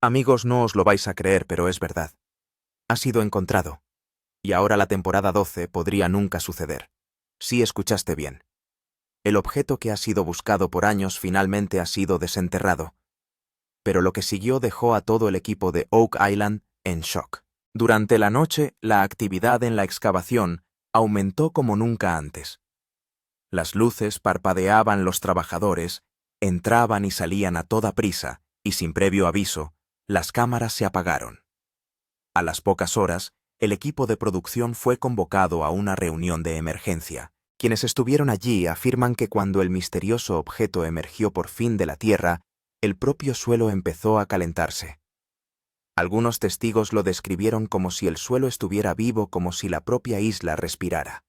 Amigos, no os lo vais a creer, pero es verdad. Ha sido encontrado. Y ahora la temporada 12 podría nunca suceder. Sí escuchaste bien. El objeto que ha sido buscado por años finalmente ha sido desenterrado. Pero lo que siguió dejó a todo el equipo de Oak Island en shock. Durante la noche, la actividad en la excavación aumentó como nunca antes. Las luces parpadeaban, los trabajadores entraban y salían a toda prisa, y sin previo aviso, las cámaras se apagaron. A las pocas horas, el equipo de producción fue convocado a una reunión de emergencia. Quienes estuvieron allí afirman que cuando el misterioso objeto emergió por fin de la Tierra, el propio suelo empezó a calentarse. Algunos testigos lo describieron como si el suelo estuviera vivo, como si la propia isla respirara.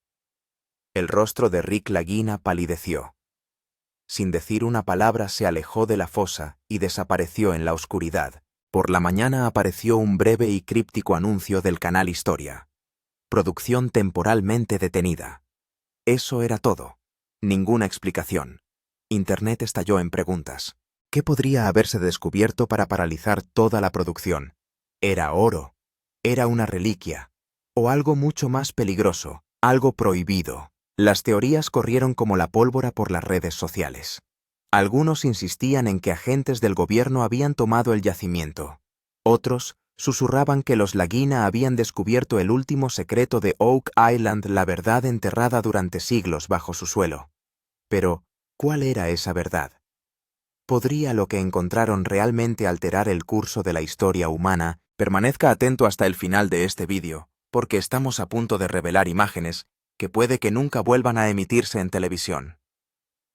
El rostro de Rick Lagina palideció. Sin decir una palabra se alejó de la fosa y desapareció en la oscuridad. Por la mañana apareció un breve y críptico anuncio del canal Historia. Producción temporalmente detenida. Eso era todo. Ninguna explicación. Internet estalló en preguntas. ¿Qué podría haberse descubierto para paralizar toda la producción? ¿Era oro? ¿Era una reliquia? ¿O algo mucho más peligroso? Algo prohibido. Las teorías corrieron como la pólvora por las redes sociales. Algunos insistían en que agentes del gobierno habían tomado el yacimiento. Otros susurraban que los Lagina habían descubierto el último secreto de Oak Island, la verdad enterrada durante siglos bajo su suelo. Pero, ¿cuál era esa verdad? ¿Podría lo que encontraron realmente alterar el curso de la historia humana? Permanezca atento hasta el final de este vídeo, porque estamos a punto de revelar imágenes que puede que nunca vuelvan a emitirse en televisión.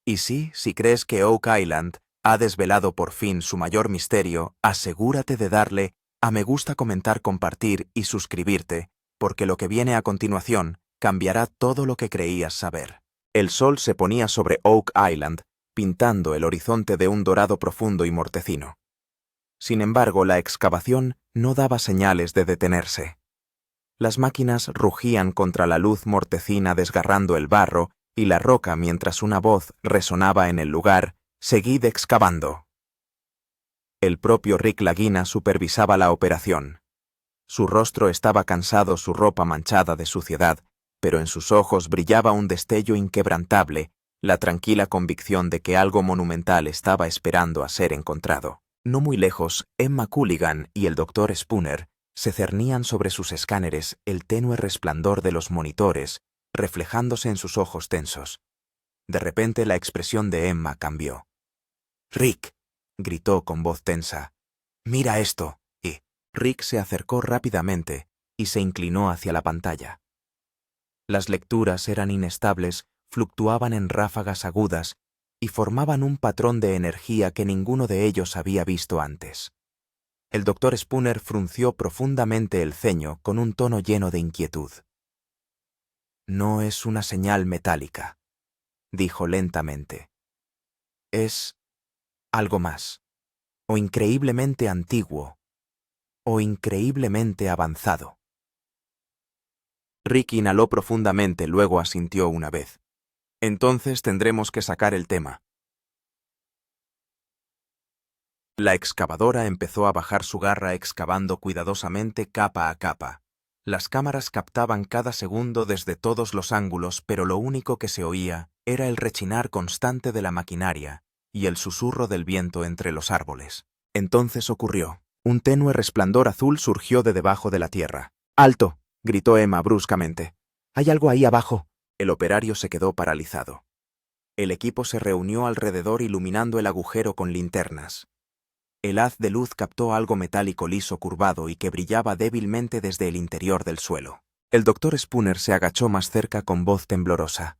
Y sí, si crees que Oak Island ha desvelado por fin su mayor misterio, asegúrate de darle a me gusta, comentar, compartir y suscribirte, porque lo que viene a continuación cambiará todo lo que creías saber. El sol se ponía sobre Oak Island, pintando el horizonte de un dorado profundo y mortecino. Sin embargo, la excavación no daba señales de detenerse. Las máquinas rugían contra la luz mortecina desgarrando el barro y la roca mientras una voz resonaba en el lugar: «Seguid excavando». El propio Rick Lagina supervisaba la operación. Su rostro estaba cansado, su ropa manchada de suciedad, pero en sus ojos brillaba un destello inquebrantable, la tranquila convicción de que algo monumental estaba esperando a ser encontrado. No muy lejos, Emma Culligan y el Dr. Spooner se cernían sobre sus escáneres, el tenue resplandor de los monitores reflejándose en sus ojos tensos. De repente la expresión de Emma cambió. «Rick», gritó con voz tensa, «mira esto». Y Rick se acercó rápidamente y se inclinó hacia la pantalla. Las lecturas eran inestables, fluctuaban en ráfagas agudas y formaban un patrón de energía que ninguno de ellos había visto antes. El Dr. Spooner frunció profundamente el ceño con un tono lleno de inquietud. «No es una señal metálica», dijo lentamente. «Es algo más, o increíblemente antiguo, o increíblemente avanzado». Rick inhaló profundamente, luego asintió una vez. «Entonces tendremos que sacar el tema». La excavadora empezó a bajar su garra excavando cuidadosamente capa a capa. Las cámaras captaban cada segundo desde todos los ángulos, pero lo único que se oía era el rechinar constante de la maquinaria y el susurro del viento entre los árboles. Entonces ocurrió. Un tenue resplandor azul surgió de debajo de la tierra. «¡Alto!», gritó Emma bruscamente. «Hay algo ahí abajo». El operario se quedó paralizado. El equipo se reunió alrededor iluminando el agujero con linternas. El haz de luz captó algo metálico liso curvado y que brillaba débilmente desde el interior del suelo. El Dr. Spooner se agachó más cerca con voz temblorosa.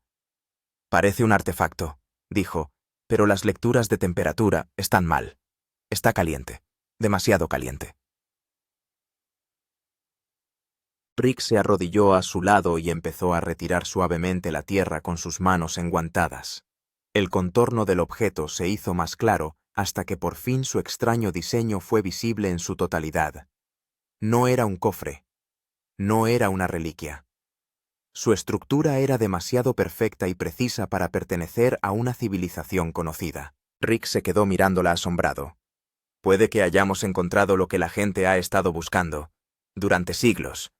«Parece un artefacto», dijo, «pero las lecturas de temperatura están mal. Está caliente, demasiado caliente». Rick se arrodilló a su lado y empezó a retirar suavemente la tierra con sus manos enguantadas. El contorno del objeto se hizo más claro hasta que por fin su extraño diseño fue visible en su totalidad. No era un cofre. No era una reliquia. Su estructura era demasiado perfecta y precisa para pertenecer a una civilización conocida. Rick se quedó mirándola asombrado. Puede que hayamos encontrado lo que la gente ha estado buscando durante siglos.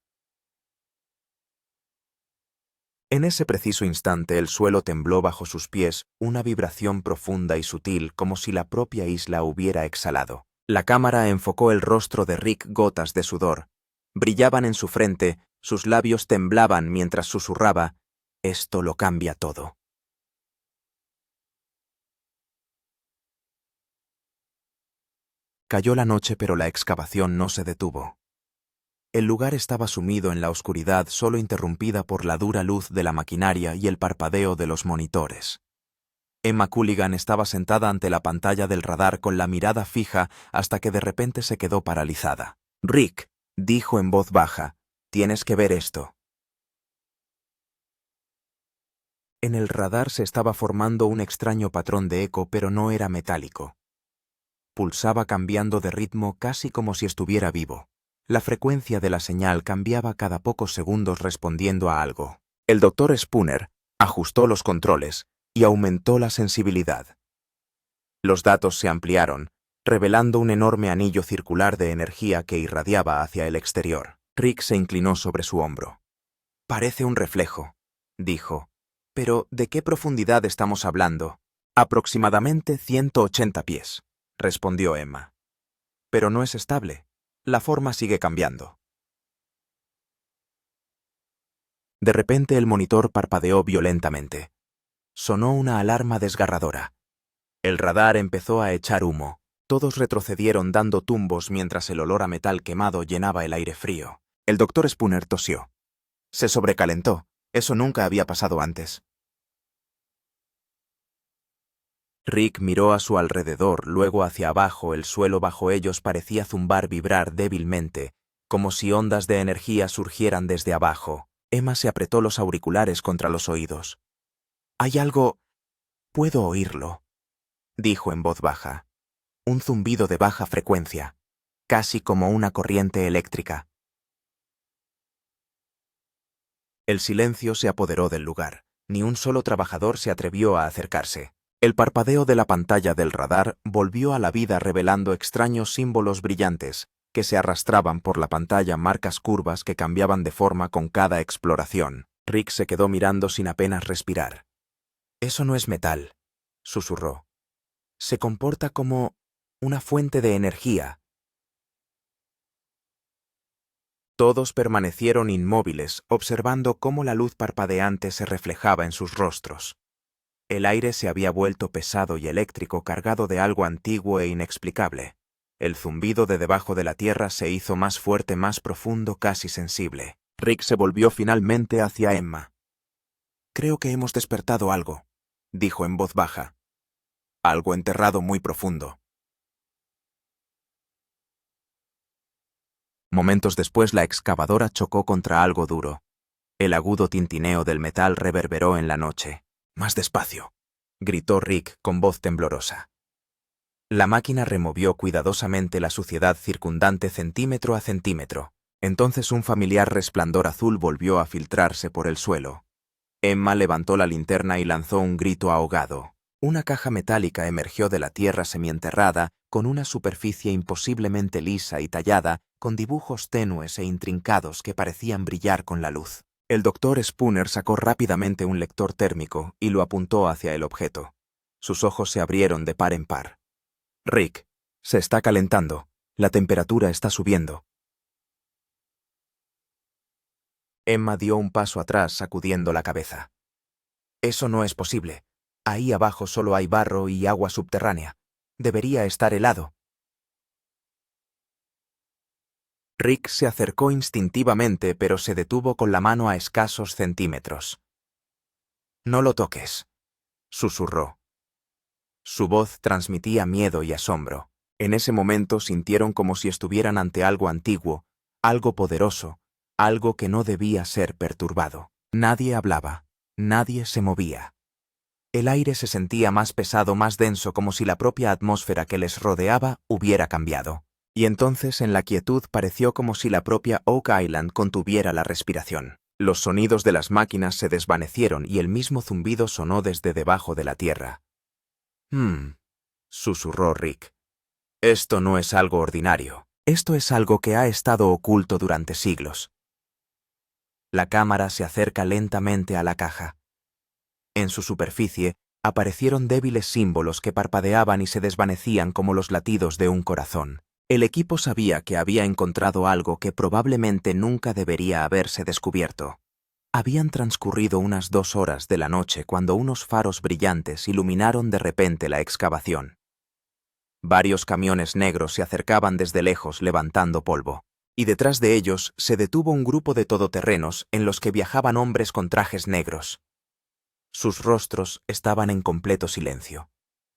En ese preciso instante el suelo tembló bajo sus pies, una vibración profunda y sutil como si la propia isla hubiera exhalado. La cámara enfocó el rostro de Rick, gotas de sudor brillaban en su frente, sus labios temblaban mientras susurraba: «Esto lo cambia todo». Cayó la noche, pero la excavación no se detuvo. El lugar estaba sumido en la oscuridad, solo interrumpida por la dura luz de la maquinaria y el parpadeo de los monitores. Emma Culligan estaba sentada ante la pantalla del radar con la mirada fija hasta que de repente se quedó paralizada. «Rick», dijo en voz baja, «tienes que ver esto». En el radar se estaba formando un extraño patrón de eco, pero no era metálico. Pulsaba cambiando de ritmo casi como si estuviera vivo. La frecuencia de la señal cambiaba cada pocos segundos respondiendo a algo. El doctor Spooner ajustó los controles y aumentó la sensibilidad. Los datos se ampliaron, revelando un enorme anillo circular de energía que irradiaba hacia el exterior. Rick se inclinó sobre su hombro. «Parece un reflejo», dijo. «Pero, ¿de qué profundidad estamos hablando?» «Aproximadamente 180 pies», respondió Emma. «Pero no es estable. La forma sigue cambiando». De repente el monitor parpadeó violentamente. Sonó una alarma desgarradora. El radar empezó a echar humo. Todos retrocedieron dando tumbos mientras el olor a metal quemado llenaba el aire frío. El doctor Spooner tosió. Se sobrecalentó. Eso nunca había pasado antes. Rick miró a su alrededor, luego hacia abajo. El suelo bajo ellos parecía vibrar débilmente, como si ondas de energía surgieran desde abajo. Emma se apretó los auriculares contra los oídos. «Hay algo... puedo oírlo», dijo en voz baja. Un zumbido de baja frecuencia, casi como una corriente eléctrica. El silencio se apoderó del lugar. Ni un solo trabajador se atrevió a acercarse. El parpadeo de la pantalla del radar volvió a la vida, revelando extraños símbolos brillantes que se arrastraban por la pantalla, marcas curvas que cambiaban de forma con cada exploración. Rick se quedó mirando sin apenas respirar. «Eso no es metal», susurró. «Se comporta como una fuente de energía». Todos permanecieron inmóviles, observando cómo la luz parpadeante se reflejaba en sus rostros. El aire se había vuelto pesado y eléctrico, cargado de algo antiguo e inexplicable. El zumbido de debajo de la tierra se hizo más fuerte, más profundo, casi sensible. Rick se volvió finalmente hacia Emma. «Creo que hemos despertado algo», dijo en voz baja. «Algo enterrado muy profundo». Momentos después la excavadora chocó contra algo duro. El agudo tintineo del metal reverberó en la noche. «Más despacio», gritó Rick con voz temblorosa. La máquina removió cuidadosamente la suciedad circundante centímetro a centímetro. Entonces un familiar resplandor azul volvió a filtrarse por el suelo. Emma levantó la linterna y lanzó un grito ahogado. Una caja metálica emergió de la tierra semienterrada, con una superficie imposiblemente lisa y tallada, con dibujos tenues e intrincados que parecían brillar con la luz. El doctor Spooner sacó rápidamente un lector térmico y lo apuntó hacia el objeto. Sus ojos se abrieron de par en par. «Rick, se está calentando. La temperatura está subiendo». Emma dio un paso atrás, sacudiendo la cabeza. «Eso no es posible. Ahí abajo solo hay barro y agua subterránea. Debería estar helado». Rick se acercó instintivamente, pero se detuvo con la mano a escasos centímetros. «No lo toques», susurró. Su voz transmitía miedo y asombro. En ese momento sintieron como si estuvieran ante algo antiguo, algo poderoso, algo que no debía ser perturbado. Nadie hablaba, nadie se movía. El aire se sentía más pesado, más denso, como si la propia atmósfera que les rodeaba hubiera cambiado. Y entonces en la quietud pareció como si la propia Oak Island contuviera la respiración. Los sonidos de las máquinas se desvanecieron y el mismo zumbido sonó desde debajo de la tierra. Susurró Rick. Esto no es algo ordinario. Esto es algo que ha estado oculto durante siglos. La cámara se acerca lentamente a la caja. En su superficie aparecieron débiles símbolos que parpadeaban y se desvanecían como los latidos de un corazón. El equipo sabía que había encontrado algo que probablemente nunca debería haberse descubierto. Habían transcurrido unas 2 horas de la noche cuando unos faros brillantes iluminaron de repente la excavación. Varios camiones negros se acercaban desde lejos levantando polvo, y detrás de ellos se detuvo un grupo de todoterrenos en los que viajaban hombres con trajes negros. Sus rostros estaban en completo silencio.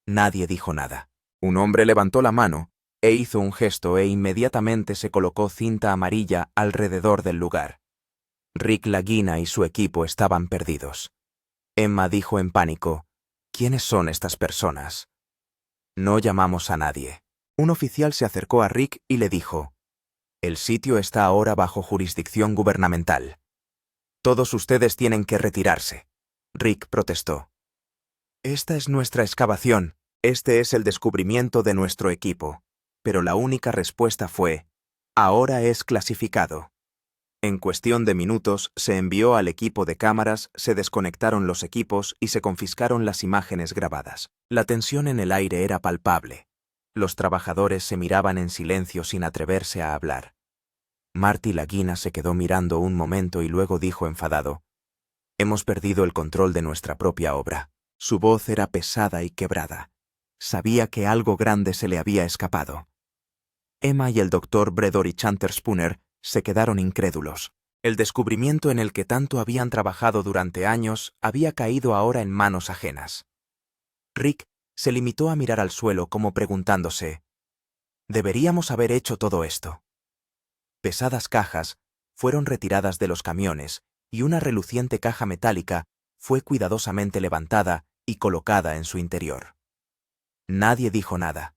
Nadie dijo nada. Un hombre levantó la mano e hizo un gesto e inmediatamente se colocó cinta amarilla alrededor del lugar. Rick Lagina y su equipo estaban perdidos. Emma dijo en pánico, ¿quiénes son estas personas? No llamamos a nadie. Un oficial se acercó a Rick y le dijo, el sitio está ahora bajo jurisdicción gubernamental. Todos ustedes tienen que retirarse. Rick protestó. Esta es nuestra excavación. Este es el descubrimiento de nuestro equipo. Pero la única respuesta fue, ahora es clasificado. En cuestión de minutos se envió al equipo de cámaras, se desconectaron los equipos y se confiscaron las imágenes grabadas. La tensión en el aire era palpable. Los trabajadores se miraban en silencio sin atreverse a hablar. Marty Lagina se quedó mirando un momento y luego dijo enfadado, hemos perdido el control de nuestra propia obra. Su voz era pesada y quebrada. Sabía que algo grande se le había escapado. Emma y el doctor Bredory Chanterspooner se quedaron incrédulos. El descubrimiento en el que tanto habían trabajado durante años había caído ahora en manos ajenas. Rick se limitó a mirar al suelo como preguntándose, ¿deberíamos haber hecho todo esto? Pesadas cajas fueron retiradas de los camiones y una reluciente caja metálica fue cuidadosamente levantada y colocada en su interior. Nadie dijo nada.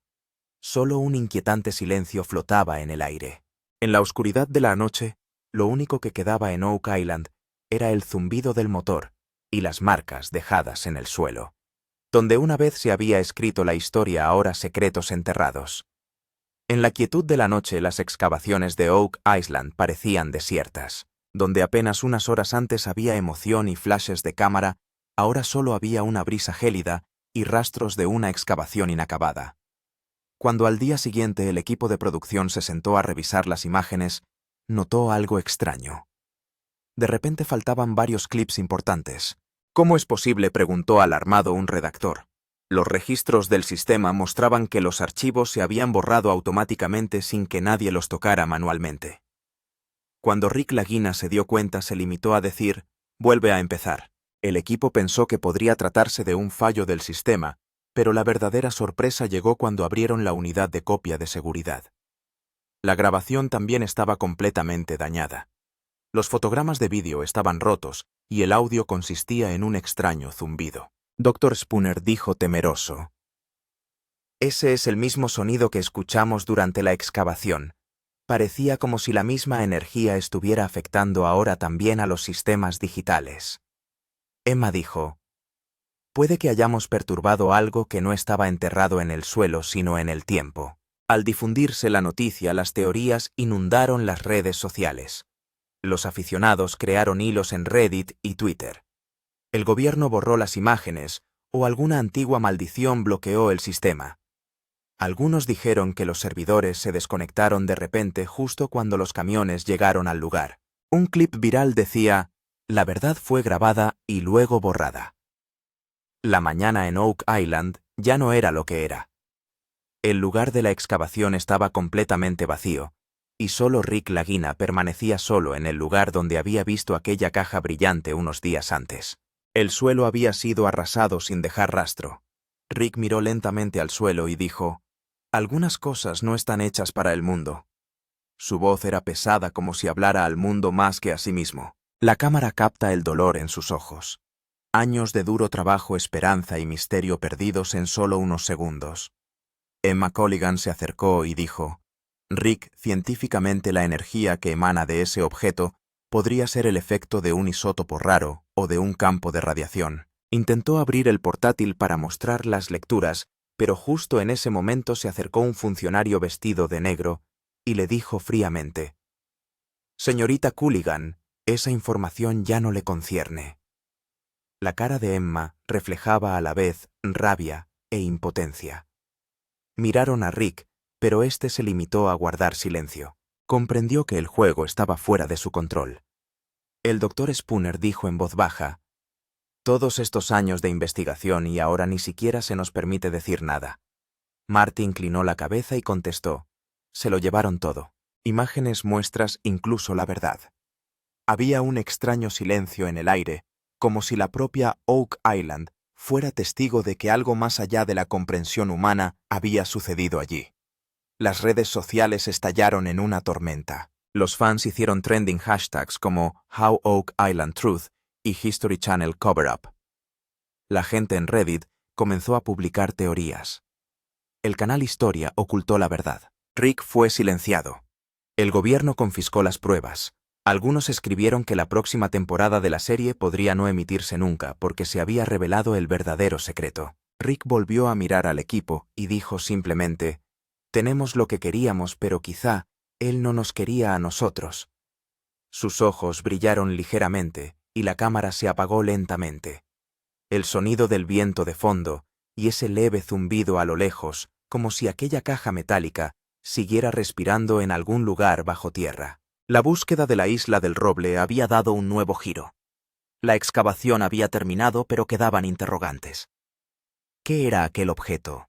Solo un inquietante silencio flotaba en el aire. En la oscuridad de la noche, lo único que quedaba en Oak Island era el zumbido del motor y las marcas dejadas en el suelo. Donde una vez se había escrito la historia, ahora secretos enterrados. En la quietud de la noche, las excavaciones de Oak Island parecían desiertas. Donde apenas unas horas antes había emoción y flashes de cámara, ahora solo había una brisa gélida y rastros de una excavación inacabada. Cuando al día siguiente el equipo de producción se sentó a revisar las imágenes, notó algo extraño. De repente faltaban varios clips importantes. ¿Cómo es posible?, preguntó alarmado un redactor. Los registros del sistema mostraban que los archivos se habían borrado automáticamente sin que nadie los tocara manualmente. Cuando Rick Lagina se dio cuenta, se limitó a decir, vuelve a empezar. El equipo pensó que podría tratarse de un fallo del sistema, pero la verdadera sorpresa llegó cuando abrieron la unidad de copia de seguridad. La grabación también estaba completamente dañada. Los fotogramas de vídeo estaban rotos y el audio consistía en un extraño zumbido. Dr. Spooner dijo temeroso, ese es el mismo sonido que escuchamos durante la excavación. Parecía como si la misma energía estuviera afectando ahora también a los sistemas digitales. Emma dijo, puede que hayamos perturbado algo que no estaba enterrado en el suelo sino en el tiempo. Al difundirse la noticia, las teorías inundaron las redes sociales. Los aficionados crearon hilos en Reddit y Twitter. El gobierno borró las imágenes o alguna antigua maldición bloqueó el sistema. Algunos dijeron que los servidores se desconectaron de repente justo cuando los camiones llegaron al lugar. Un clip viral decía, la verdad fue grabada y luego borrada. La mañana en Oak Island ya no era lo que era. El lugar de la excavación estaba completamente vacío, y solo Rick Lagina permanecía solo en el lugar donde había visto aquella caja brillante unos días antes. El suelo había sido arrasado sin dejar rastro. Rick miró lentamente al suelo y dijo, algunas cosas no están hechas para el mundo. Su voz era pesada como si hablara al mundo más que a sí mismo. La cámara capta el dolor en sus ojos. Años de duro trabajo, esperanza y misterio perdidos en solo unos segundos. Emma Colligan se acercó y dijo, Rick, científicamente la energía que emana de ese objeto podría ser el efecto de un isótopo raro o de un campo de radiación. Intentó abrir el portátil para mostrar las lecturas, pero justo en ese momento se acercó un funcionario vestido de negro y le dijo fríamente: «Señorita Culligan, esa información ya no le concierne». La cara de Emma reflejaba a la vez rabia e impotencia. Miraron a Rick, pero éste se limitó a guardar silencio. Comprendió que el juego estaba fuera de su control. El doctor Spooner dijo en voz baja: «Todos estos años de investigación y ahora ni siquiera se nos permite decir nada». Marty inclinó la cabeza y contestó: «Se lo llevaron todo. Imágenes, muestras, incluso la verdad». Había un extraño silencio en el aire, como si la propia Oak Island fuera testigo de que algo más allá de la comprensión humana había sucedido allí. Las redes sociales estallaron en una tormenta. Los fans hicieron trending hashtags como How Oak Island Truth y History Channel Cover Up. La gente en Reddit comenzó a publicar teorías. El canal Historia ocultó la verdad. Rick fue silenciado. El gobierno confiscó las pruebas. Algunos escribieron que la próxima temporada de la serie podría no emitirse nunca porque se había revelado el verdadero secreto. Rick volvió a mirar al equipo y dijo simplemente: «Tenemos lo que queríamos, pero quizá él no nos quería a nosotros». Sus ojos brillaron ligeramente y la cámara se apagó lentamente. El sonido del viento de fondo y ese leve zumbido a lo lejos, como si aquella caja metálica siguiera respirando en algún lugar bajo tierra. La búsqueda de la isla del roble había dado un nuevo giro. La excavación había terminado, pero quedaban interrogantes. ¿Qué era aquel objeto?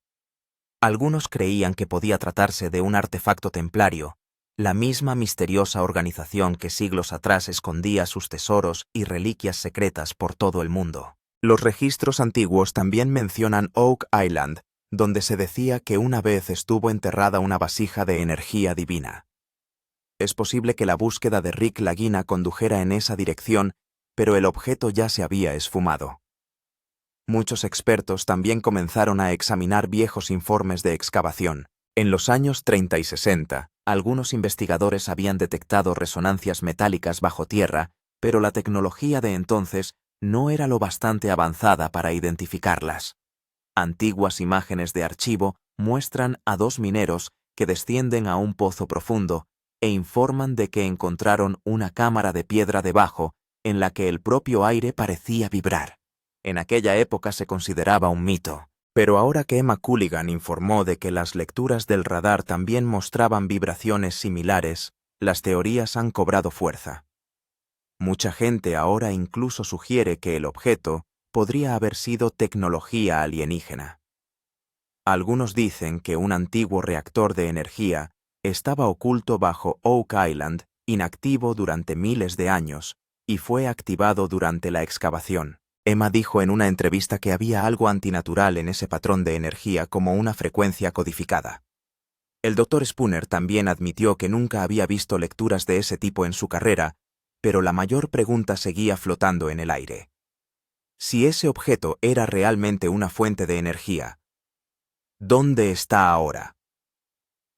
Algunos creían que podía tratarse de un artefacto templario, la misma misteriosa organización que siglos atrás escondía sus tesoros y reliquias secretas por todo el mundo. Los registros antiguos también mencionan Oak Island, donde se decía que una vez estuvo enterrada una vasija de energía divina. Es posible que la búsqueda de Rick Lagina condujera en esa dirección, pero el objeto ya se había esfumado. Muchos expertos también comenzaron a examinar viejos informes de excavación. En los años 30 y 60, algunos investigadores habían detectado resonancias metálicas bajo tierra, pero la tecnología de entonces no era lo bastante avanzada para identificarlas. Antiguas imágenes de archivo muestran a dos mineros que descienden a un pozo profundo e informan de que encontraron una cámara de piedra debajo en la que el propio aire parecía vibrar. En aquella época se consideraba un mito, pero ahora que Emma Culligan informó de que las lecturas del radar también mostraban vibraciones similares, las teorías han cobrado fuerza. Mucha gente ahora incluso sugiere que el objeto podría haber sido tecnología alienígena. Algunos dicen que un antiguo reactor de energía estaba oculto bajo Oak Island, inactivo durante miles de años, y fue activado durante la excavación. Emma dijo en una entrevista que había algo antinatural en ese patrón de energía como una frecuencia codificada. El Dr. Spooner también admitió que nunca había visto lecturas de ese tipo en su carrera, pero la mayor pregunta seguía flotando en el aire. Si ese objeto era realmente una fuente de energía, ¿dónde está ahora?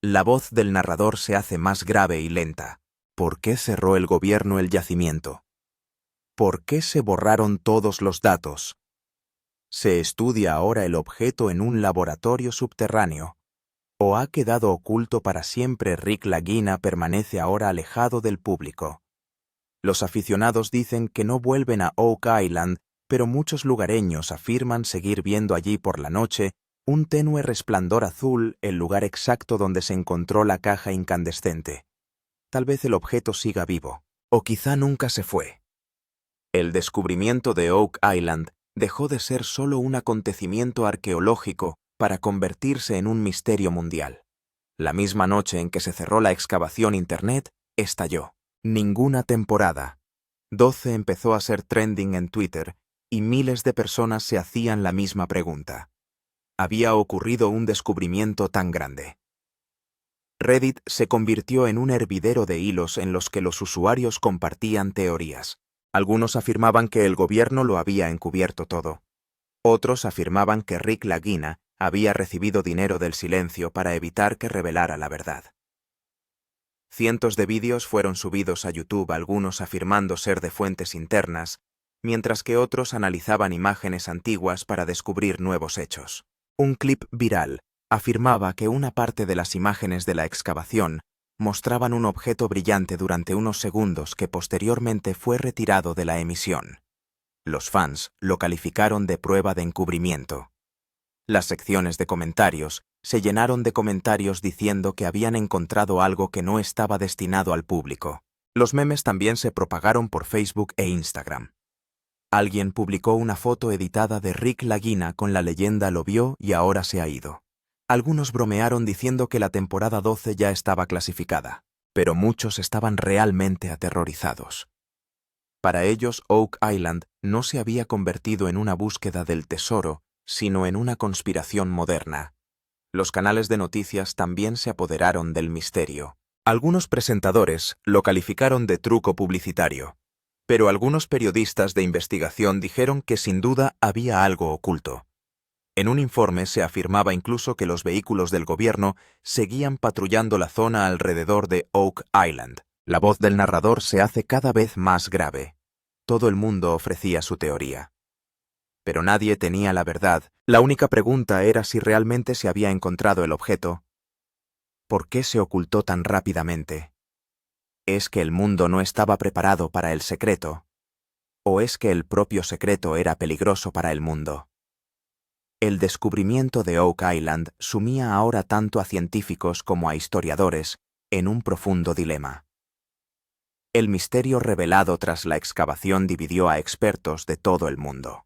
La voz del narrador se hace más grave y lenta. ¿Por qué cerró el gobierno el yacimiento? ¿Por qué se borraron todos los datos? ¿Se estudia ahora el objeto en un laboratorio subterráneo? ¿O ha quedado oculto para siempre? Rick Lagina permanece ahora alejado del público. Los aficionados dicen que no vuelven a Oak Island, pero muchos lugareños afirman seguir viendo allí por la noche un tenue resplandor azul, el lugar exacto donde se encontró la caja incandescente. Tal vez el objeto siga vivo, o quizá nunca se fue. El descubrimiento de Oak Island dejó de ser solo un acontecimiento arqueológico para convertirse en un misterio mundial. La misma noche en que se cerró la excavación, Internet estalló. Ninguna temporada. 12 empezó a ser trending en Twitter y miles de personas se hacían la misma pregunta. ¿Había ocurrido un descubrimiento tan grande? Reddit se convirtió en un hervidero de hilos en los que los usuarios compartían teorías. Algunos afirmaban que el gobierno lo había encubierto todo. Otros afirmaban que Rick Lagina había recibido dinero del silencio para evitar que revelara la verdad. Cientos de vídeos fueron subidos a YouTube, algunos afirmando ser de fuentes internas, mientras que otros analizaban imágenes antiguas para descubrir nuevos hechos. Un clip viral afirmaba que una parte de las imágenes de la excavación mostraban un objeto brillante durante unos segundos que posteriormente fue retirado de la emisión. Los fans lo calificaron de prueba de encubrimiento. Las secciones de comentarios se llenaron de comentarios diciendo que habían encontrado algo que no estaba destinado al público. Los memes también se propagaron por Facebook e Instagram. Alguien publicó una foto editada de Rick Lagina con la leyenda "lo vio y ahora se ha ido". Algunos bromearon diciendo que la temporada 12 ya estaba clasificada, pero muchos estaban realmente aterrorizados. Para ellos, Oak Island no se había convertido en una búsqueda del tesoro, sino en una conspiración moderna. Los canales de noticias también se apoderaron del misterio. Algunos presentadores lo calificaron de truco publicitario, pero algunos periodistas de investigación dijeron que sin duda había algo oculto. En un informe se afirmaba incluso que los vehículos del gobierno seguían patrullando la zona alrededor de Oak Island. La voz del narrador se hace cada vez más grave. Todo el mundo ofrecía su teoría. Pero nadie tenía la verdad. La única pregunta era si realmente se había encontrado el objeto. ¿Por qué se ocultó tan rápidamente? ¿Es que el mundo no estaba preparado para el secreto? ¿O es que el propio secreto era peligroso para el mundo? El descubrimiento de Oak Island sumía ahora tanto a científicos como a historiadores en un profundo dilema. El misterio revelado tras la excavación dividió a expertos de todo el mundo.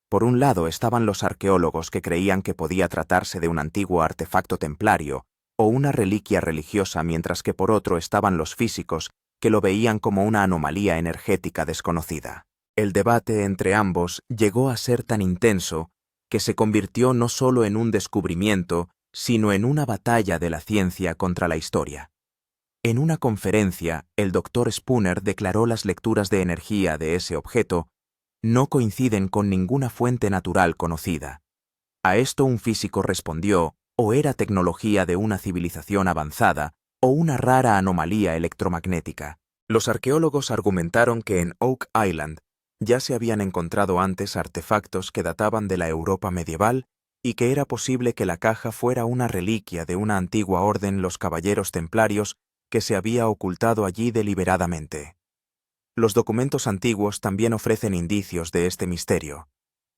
Por un lado estaban los arqueólogos que creían que podía tratarse de un antiguo artefacto templario o una reliquia religiosa, mientras que por otro estaban los físicos que lo veían como una anomalía energética desconocida. El debate entre ambos llegó a ser tan intenso que se convirtió no solo en un descubrimiento, sino en una batalla de la ciencia contra la historia. En una conferencia, el Dr. Spooner declaró las lecturas de energía de ese objeto no coinciden con ninguna fuente natural conocida. A esto un físico respondió: o era tecnología de una civilización avanzada, o una rara anomalía electromagnética. Los arqueólogos argumentaron que en Oak Island ya se habían encontrado antes artefactos que databan de la Europa medieval y que era posible que la caja fuera una reliquia de una antigua orden, los Caballeros Templarios, que se había ocultado allí deliberadamente. Los documentos antiguos también ofrecen indicios de este misterio.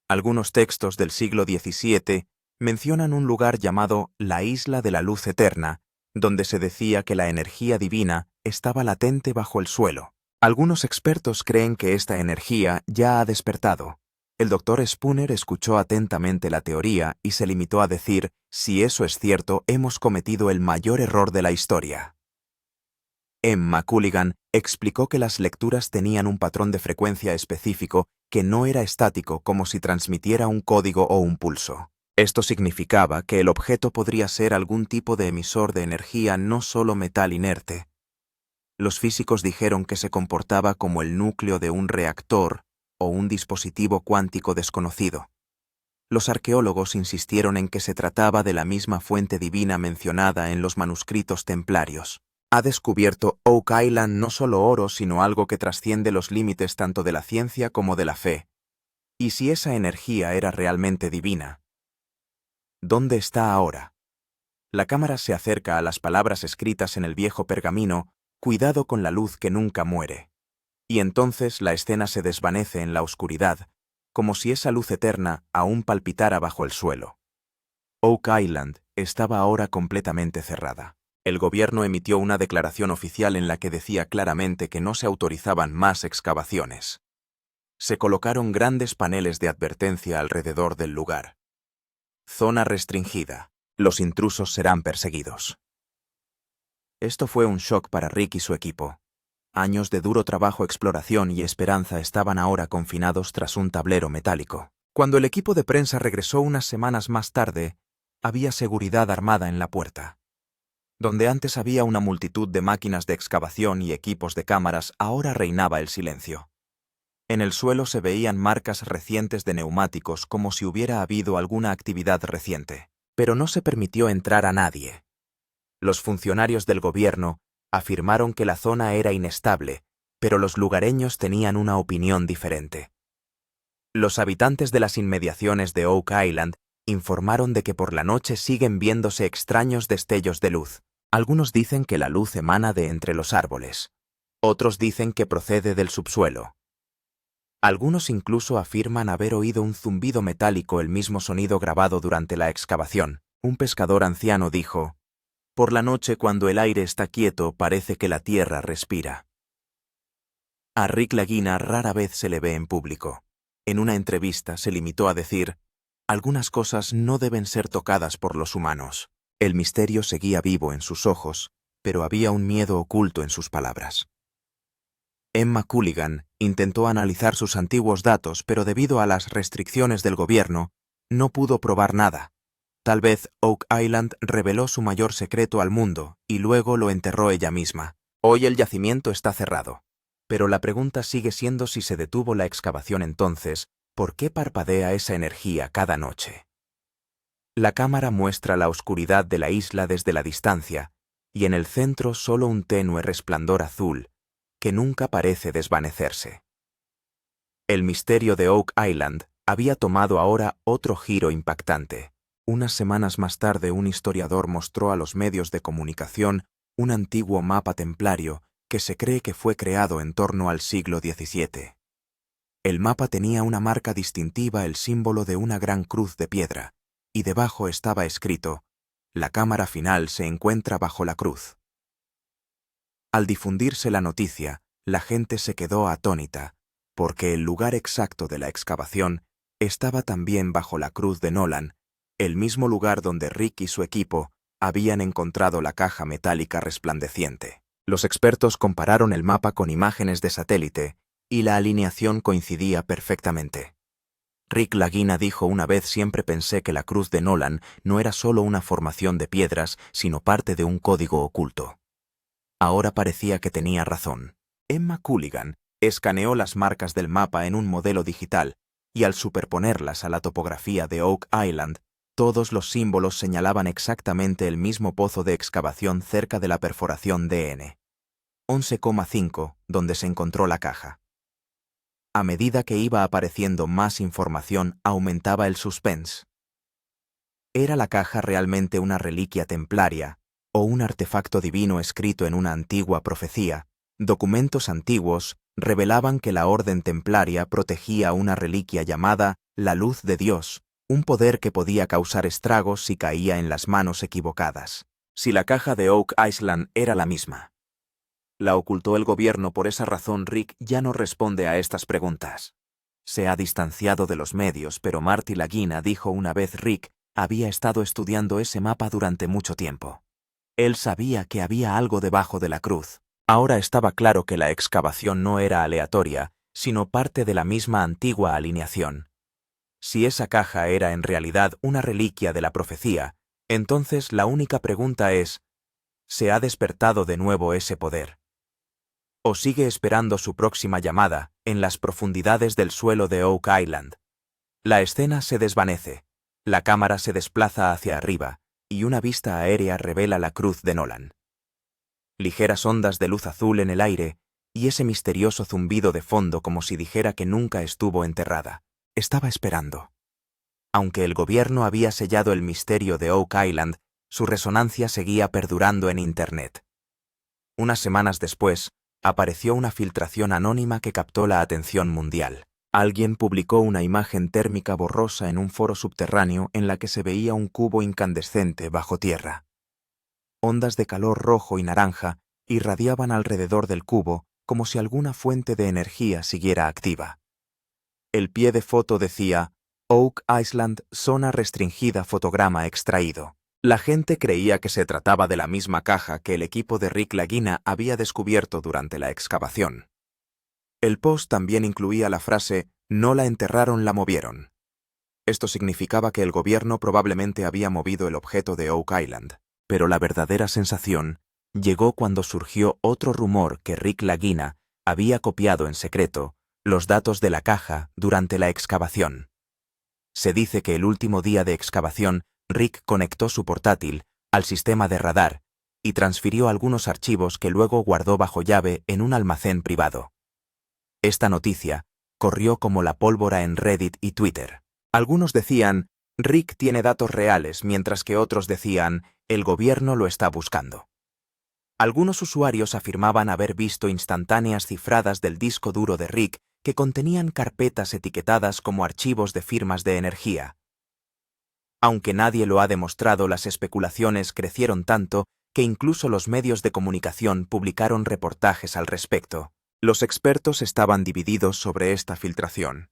Algunos textos del siglo XVII mencionan un lugar llamado la Isla de la Luz Eterna, donde se decía que la energía divina estaba latente bajo el suelo. Algunos expertos creen que esta energía ya ha despertado. El Dr. Spooner escuchó atentamente la teoría y se limitó a decir: si eso es cierto, hemos cometido el mayor error de la historia. McCulligan explicó que las lecturas tenían un patrón de frecuencia específico que no era estático, como si transmitiera un código o un pulso. Esto significaba que el objeto podría ser algún tipo de emisor de energía, no solo metal inerte. Los físicos dijeron que se comportaba como el núcleo de un reactor o un dispositivo cuántico desconocido. Los arqueólogos insistieron en que se trataba de la misma fuente divina mencionada en los manuscritos templarios. Ha descubierto Oak Island no solo oro, sino algo que trasciende los límites tanto de la ciencia como de la fe. ¿Y si esa energía era realmente divina? ¿Dónde está ahora? La cámara se acerca a las palabras escritas en el viejo pergamino: cuidado con la luz que nunca muere. Y entonces la escena se desvanece en la oscuridad, como si esa luz eterna aún palpitara bajo el suelo. Oak Island estaba ahora completamente cerrada. El gobierno emitió una declaración oficial en la que decía claramente que no se autorizaban más excavaciones. Se colocaron grandes paneles de advertencia alrededor del lugar. Zona restringida. Los intrusos serán perseguidos. Esto fue un shock para Rick y su equipo. Años de duro trabajo, exploración y esperanza estaban ahora confinados tras un tablero metálico. Cuando el equipo de prensa regresó unas semanas más tarde, había seguridad armada en la puerta. Donde antes había una multitud de máquinas de excavación y equipos de cámaras, ahora reinaba el silencio. En el suelo se veían marcas recientes de neumáticos, como si hubiera habido alguna actividad reciente. Pero no se permitió entrar a nadie. Los funcionarios del gobierno afirmaron que la zona era inestable, pero los lugareños tenían una opinión diferente. Los habitantes de las inmediaciones de Oak Island Informaron de que por la noche siguen viéndose extraños destellos de luz. Algunos dicen que la luz emana de entre los árboles. Otros dicen que procede del subsuelo. Algunos incluso afirman haber oído un zumbido metálico, el mismo sonido grabado durante la excavación. Un pescador anciano dijo: «Por la noche, cuando el aire está quieto, parece que la tierra respira». A Rick Lagina rara vez se le ve en público. En una entrevista se limitó a decir: «Algunas cosas no deben ser tocadas por los humanos». El misterio seguía vivo en sus ojos, pero había un miedo oculto en sus palabras. Emma Culligan intentó analizar sus antiguos datos, pero debido a las restricciones del gobierno, no pudo probar nada. Tal vez Oak Island reveló su mayor secreto al mundo y luego lo enterró ella misma. Hoy el yacimiento está cerrado. Pero la pregunta sigue siendo si se detuvo la excavación entonces, ¿por qué parpadea esa energía cada noche? La cámara muestra la oscuridad de la isla desde la distancia, y en el centro solo un tenue resplandor azul, que nunca parece desvanecerse. El misterio de Oak Island había tomado ahora otro giro impactante. Unas semanas más tarde, un historiador mostró a los medios de comunicación un antiguo mapa templario que se cree que fue creado en torno al siglo XVII. El mapa tenía una marca distintiva, el símbolo de una gran cruz de piedra, y debajo estaba escrito: «La cámara final se encuentra bajo la cruz». Al difundirse la noticia, la gente se quedó atónita, porque el lugar exacto de la excavación estaba también bajo la cruz de Nolan, el mismo lugar donde Rick y su equipo habían encontrado la caja metálica resplandeciente. Los expertos compararon el mapa con imágenes de satélite, y la alineación coincidía perfectamente. Rick Lagina dijo una vez: «Siempre pensé que la cruz de Nolan no era solo una formación de piedras, sino parte de un código oculto». Ahora parecía que tenía razón. Emma Culligan escaneó las marcas del mapa en un modelo digital, y al superponerlas a la topografía de Oak Island, todos los símbolos señalaban exactamente el mismo pozo de excavación cerca de la perforación DN 11,5, donde se encontró la caja. A medida que iba apareciendo más información, aumentaba el suspense. ¿Era la caja realmente una reliquia templaria o un artefacto divino escrito en una antigua profecía? Documentos antiguos revelaban que la orden templaria protegía una reliquia llamada la Luz de Dios, un poder que podía causar estragos si caía en las manos equivocadas. Si la caja de Oak Island era la misma, ¿la ocultó el gobierno? Por esa razón, Rick ya no responde a estas preguntas. Se ha distanciado de los medios, pero Marty Lagina dijo una vez: Rick había estado estudiando ese mapa durante mucho tiempo. Él sabía que había algo debajo de la cruz. Ahora estaba claro que la excavación no era aleatoria, sino parte de la misma antigua alineación. Si esa caja era en realidad una reliquia de la profecía, entonces la única pregunta es: ¿se ha despertado de nuevo ese poder? ¿O sigue esperando su próxima llamada en las profundidades del suelo de Oak Island? La escena se desvanece, la cámara se desplaza hacia arriba, y una vista aérea revela la cruz de Nolan. Ligeras ondas de luz azul en el aire, y ese misterioso zumbido de fondo, como si dijera que nunca estuvo enterrada. Estaba esperando. Aunque el gobierno había sellado el misterio de Oak Island, su resonancia seguía perdurando en Internet. Unas semanas después, apareció una filtración anónima que captó la atención mundial. Alguien publicó una imagen térmica borrosa en un foro subterráneo en la que se veía un cubo incandescente bajo tierra. Ondas de calor rojo y naranja irradiaban alrededor del cubo como si alguna fuente de energía siguiera activa. El pie de foto decía: Oak Island, zona restringida, fotograma extraído. La gente creía que se trataba de la misma caja que el equipo de Rick Lagina había descubierto durante la excavación. El post también incluía la frase: «No la enterraron, la movieron». Esto significaba que el gobierno probablemente había movido el objeto de Oak Island, pero la verdadera sensación llegó cuando surgió otro rumor que Rick Lagina había copiado en secreto los datos de la caja durante la excavación. Se dice que el último día de excavación, Rick conectó su portátil al sistema de radar y transfirió algunos archivos que luego guardó bajo llave en un almacén privado. Esta noticia corrió como la pólvora en Reddit y Twitter. Algunos decían: Rick tiene datos reales, mientras que otros decían, el gobierno lo está buscando. Algunos usuarios afirmaban haber visto instantáneas cifradas del disco duro de Rick que contenían carpetas etiquetadas como archivos de firmas de energía. Aunque nadie lo ha demostrado, las especulaciones crecieron tanto que incluso los medios de comunicación publicaron reportajes al respecto. Los expertos estaban divididos sobre esta filtración.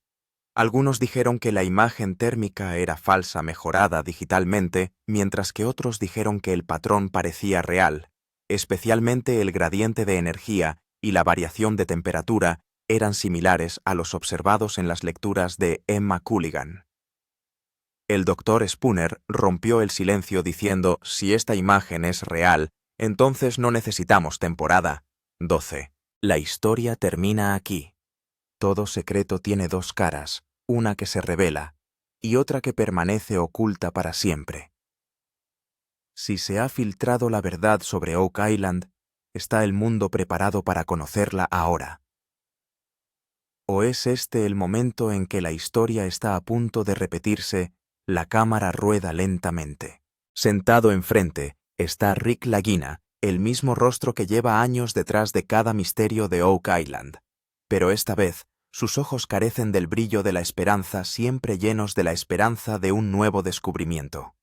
Algunos dijeron que la imagen térmica era falsa mejorada digitalmente, mientras que otros dijeron que el patrón parecía real, especialmente el gradiente de energía y la variación de temperatura eran similares a los observados en las lecturas de Emma Culligan. El Dr. Spooner rompió el silencio diciendo, si esta imagen es real, entonces no necesitamos temporada 12. La historia termina aquí. Todo secreto tiene dos caras, una que se revela y otra que permanece oculta para siempre. Si se ha filtrado la verdad sobre Oak Island, ¿está el mundo preparado para conocerla ahora? ¿O es este el momento en que la historia está a punto de repetirse? La cámara rueda lentamente. Sentado enfrente está Rick Lagina, el mismo rostro que lleva años detrás de cada misterio de Oak Island. Pero esta vez, sus ojos carecen del brillo de la esperanza, siempre llenos de la esperanza de un nuevo descubrimiento.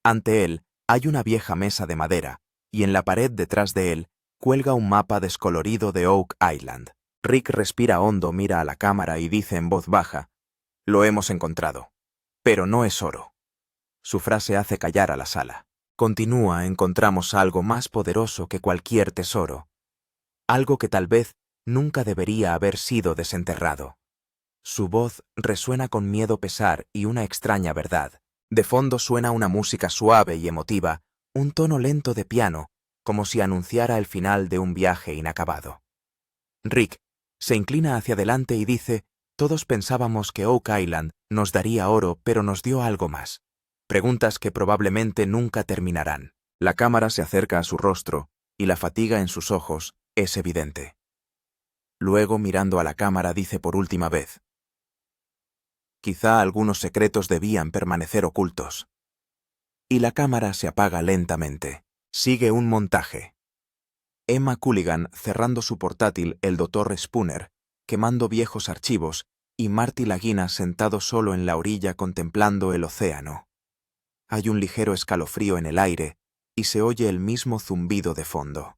Ante él hay una vieja mesa de madera, y en la pared detrás de él cuelga un mapa descolorido de Oak Island. Rick respira hondo, mira a la cámara y dice en voz baja, «Lo hemos encontrado. Pero no es oro». Su frase hace callar a la sala. Continúa, encontramos algo más poderoso que cualquier tesoro. Algo que tal vez nunca debería haber sido desenterrado. Su voz resuena con miedo, pesar y una extraña verdad. De fondo suena una música suave y emotiva, un tono lento de piano, como si anunciara el final de un viaje inacabado. Rick se inclina hacia adelante y dice, todos pensábamos que Oak Island nos daría oro, pero nos dio algo más. Preguntas que probablemente nunca terminarán. La cámara se acerca a su rostro, y la fatiga en sus ojos es evidente. Luego, mirando a la cámara, dice por última vez, quizá algunos secretos debían permanecer ocultos. Y la cámara se apaga lentamente. Sigue un montaje. Emma Culligan cerrando su portátil, el Dr. Spooner quemando viejos archivos y Marty Lagina sentado solo en la orilla contemplando el océano. Hay un ligero escalofrío en el aire y se oye el mismo zumbido de fondo.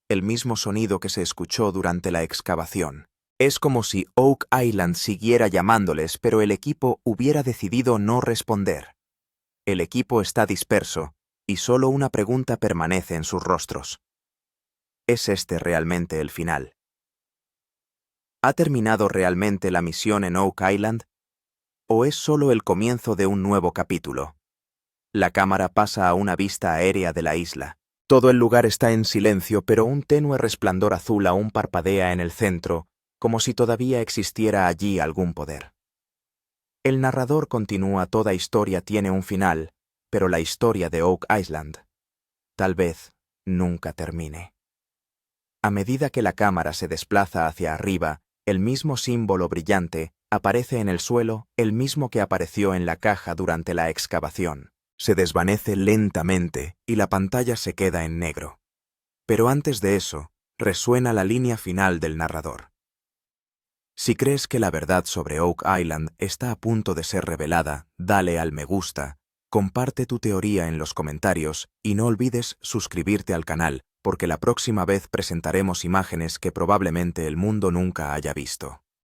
El mismo sonido que se escuchó durante la excavación. Es como si Oak Island siguiera llamándoles, pero el equipo hubiera decidido no responder. El equipo está disperso y solo una pregunta permanece en sus rostros. ¿Es este realmente el final? ¿Ha terminado realmente la misión en Oak Island? ¿O es solo el comienzo de un nuevo capítulo? La cámara pasa a una vista aérea de la isla. Todo el lugar está en silencio, pero un tenue resplandor azul aún parpadea en el centro, como si todavía existiera allí algún poder. El narrador continúa, toda historia tiene un final, pero la historia de Oak Island tal vez nunca termine. A medida que la cámara se desplaza hacia arriba, el mismo símbolo brillante aparece en el suelo, el mismo que apareció en la caja durante la excavación. Se desvanece lentamente y la pantalla se queda en negro. Pero antes de eso, resuena la línea final del narrador. Si crees que la verdad sobre Oak Island está a punto de ser revelada, dale al me gusta, comparte tu teoría en los comentarios y no olvides suscribirte al canal, porque la próxima vez presentaremos imágenes que probablemente el mundo nunca haya visto.